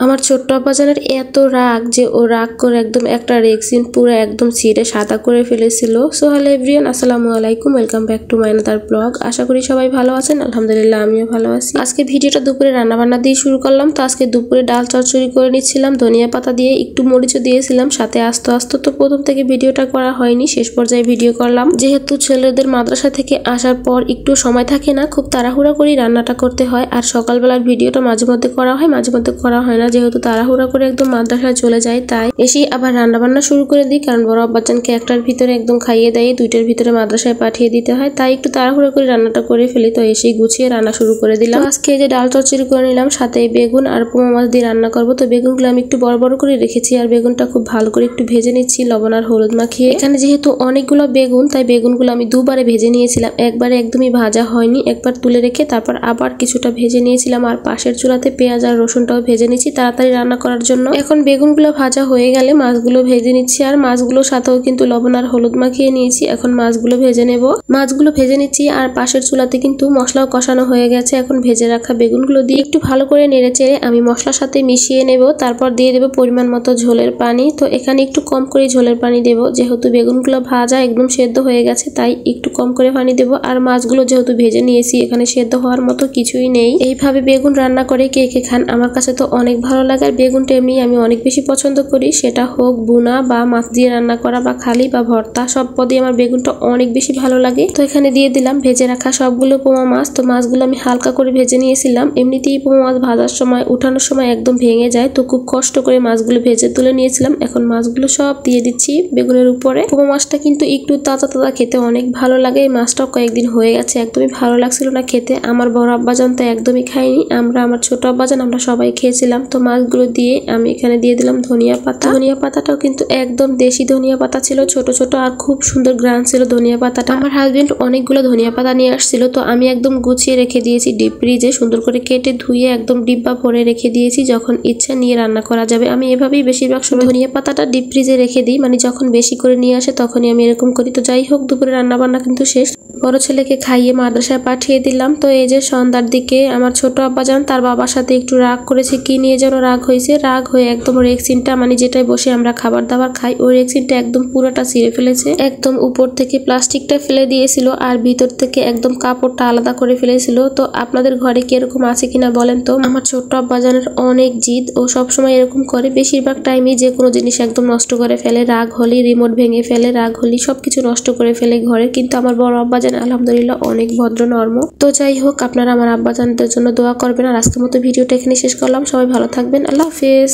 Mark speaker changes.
Speaker 1: আমার ছোট্ট আব্বাজানের এত রাগ যে ও রাগ করে একদম একটা রেক্সিন পুরো একদম ছিঁড়ে সাদা করে ফেলেছিল। সো হ্যালো এভরিওয়ান, আসসালামু আলাইকুম, welcome back to my another blog. আশা করি সবাই ভালো আছেন। আলহামদুলিল্লাহ আমিও ভালো আছি। আজকে ভিডিওটা দুপুরে রান্নাবান্না দিয়ে শুরু করলাম। তো আজকে দুপুরে ডাল চচ্চড়ি করে নিচ্ছিলাম ধনিয়া পাতা দিয়ে, একটু মরিচও দিয়েছিলাম সাথে আস্তে আস্তে। তো প্রথম থেকে ভিডিওটা করা হয়নি, শেষ পর্যায়ে ভিডিও করলাম। যেহেতু ছেলেদের মাদ্রাসা থেকে আসার পর একটু সময় থাকে না, খুব তাড়াহুড়া করে রান্নাটা করতে হয়। আর সকালবেলার ভিডিওটা মাঝে মধ্যে করা হয়, মাঝে মধ্যে করা হয় না, যেহেতু তাড়াহুড়া করে একদম মাদ্রাসায় চলে যায়। তাই এসেই আবার রান্না বান্না শুরু করে দিই, কারণ বড় আব্বাজানকে একটার ভিতরে একদম খাইয়ে দেয়, দুইটার ভিতরে মাদ্রাসায় পাঠিয়ে দিতে হয়। তাই একটু তাড়াহুড়া করে রান্নাটা করে ফেলি। তো এসেই গুছিয়ে রান্না শুরু করে দিলাম। আজকে যে ডাল চচ্চড়ি করে নিলাম, সাথে বেগুন আর পোমা মাছ দিয়ে রান্না করবো। তো বেগুনগুলো আমি একটু বড় বড় করে রেখেছি, আর বেগুনটা খুব ভালো করে একটু ভেজে নিচ্ছি লবণ আর হলুদ মাখিয়ে। এখানে যেহেতু অনেকগুলো বেগুন, তাই বেগুনগুলো আমি দুবারে ভেজে নিয়েছিলাম। একবারে একদমই ভাজা হয়নি, একবার তুলে রেখে তারপর আবার কিছুটা ভেজে নিয়েছিলাম। আর পাশের চুলাতে পেঁয়াজ আর রসুনটাও ভেজে নিচ্ছি তাড়াতাড়ি রান্না করার জন্য। এখন বেগুনগুলো ভাজা হয়ে গেলে মাছগুলো ভেজে নিচ্ছি, আর মাছগুলোর সাথেও কিন্তু লবণ আর হলুদ মাখিয়ে নিয়েছি। এখন মাছগুলো ভেজে নেব, মাছগুলো ভেজে নিচ্ছি। আর পাশের চুলাতে কিন্তু মশলাও কষানো হয়ে গেছে। এখন ভেজে রাখা বেগুনগুলো দিয়ে একটু ভালো করে নেড়ে চেড়ে আমি মশলার সাথে মিশিয়ে নেব। তারপর দিয়ে দেবো পরিমাণ মতো ঝোলের পানি। তো এখানে একটু কম করে ঝোলের পানি দেব, যেহেতু বেগুনগুলো ভাজা একদম সেদ্ধ হয়ে গেছে, তাই একটু কম করে পানি দেব। আর মাছগুলো যেহেতু ভেজে নিয়েছি, এখানে সেদ্ধ হওয়ার মতো কিছুই নেই। এইভাবে বেগুন রান্না করে কে কে খান? আমার কাছে তো অনেক ভালো লাগে। আর বেগুনটা এমনি আমি অনেক বেশি পছন্দ করি, সেটা হোক বুনা বা মাছ দিয়ে রান্না করা বা খালি বা ভর্তা, সব পদে আমার বেগুনটা অনেক বেশি ভালো লাগে। তো এখানে দিয়ে দিলাম ভেজে রাখা সবগুলো পোমা মাছ। তো মাছগুলো আমি হালকা করে ভেজে নিয়েছিলাম। এমনিতেই পোমা মাছ ভাজার সময় উঠানোর সময় একদম ভেঙে যায়, তো খুব কষ্ট করে মাছগুলো ভেজে তুলে নিয়েছিলাম। এখন মাছগুলো সব দিয়ে দিচ্ছি বেগুনের উপরে। পোমা মাছটা কিন্তু একটু তাজা তাজা খেতে অনেক ভালো লাগে। এই মাছটাও কয়েকদিন হয়ে গেছে একদমই ভালো লাগছিল না খেতে। আমার বড় আব্বাজান তো একদমই খাইনি, আমার ছোট আব্বাজান আমরা সবাই খেয়েছিলাম। তো মাছগুলো দিয়ে আমি এখানে দিয়ে দিলাম ধনিয়া পাতা। ধনিয়া পাতাটাও কিন্তু একদম দেশি ধনিয়া পাতা ছিল, ছোট ছোট, আর খুব সুন্দর গ্রান ছিল ধনিয়া পাতাটা। আমার হাজবেন্ড অনেকগুলো ধনিয়া পাতা নিয়ে আসছিল, তো আমি একদম গুছিয়ে রেখে দিয়েছি ডিপ ফ্রিজে, সুন্দর করে কেটে ধুয়ে একদম ডিব্বা ভরে রেখে দিয়েছি, যখন ইচ্ছা নিয়ে রান্না করা যাবে। আমি এভাবেই বেশিরভাগ সময় ধনিয়া পাতাটা ডিপ ফ্রিজে রেখে দিই, মানে যখন বেশি করে নিয়ে আসে তখনই আমি এরকম করি। তো যাই হোক, দুপুরে রান্না বান্না কিন্তু শেষ। বড় ছেলেকে খাইয়ে মাদ্রাসায় পাঠিয়ে দিলাম। তো এই যে সন্ধ্যার দিকে আমার ছোট আব্বাজান তার বাবার সাথে একটু রাগ করেছে, কি নিয়ে যেন রাগ হয়েছে। রাগ হয়ে একদম রেক্সিনটা, মানে যেটাই বসে আমরা খাবার দাবার খাই, ওই রেক্সিনটা একদম পুরোটা ছিঁড়ে ফেলেছে। একদম উপর থেকে প্লাস্টিকটা ফেলে দিয়েছিল, আর ভিতর থেকে একদম কাপড়টা আলাদা করে ফেলেছিল। তো আপনাদের ঘরে কি এরকম আছে কিনা বলেন তো। আমার ছোট্ট আব্বাজানের অনেক জিদ, ও সবসময় এরকম করে। বেশিরভাগ টাইমই যে কোনো জিনিস একদম নষ্ট করে ফেলে, রাগ হলে রিমোট ভেঙে ফেলে, রাগ হলে সবকিছু নষ্ট করে ফেলে ঘরে। কিন্তু আমার বড় আব্বাজান আলহামদুলিল্লাহ অনেক ভদ্র নরম। তো যাই হোক, আপনারা আমার আব্বাজানদের জন্য দোয়া করবেন। আর আজকের মতো ভিডিওটা এখানে শেষ করলাম। সবাই ভালো থাকবেন, আল্লাহ হাফেজ।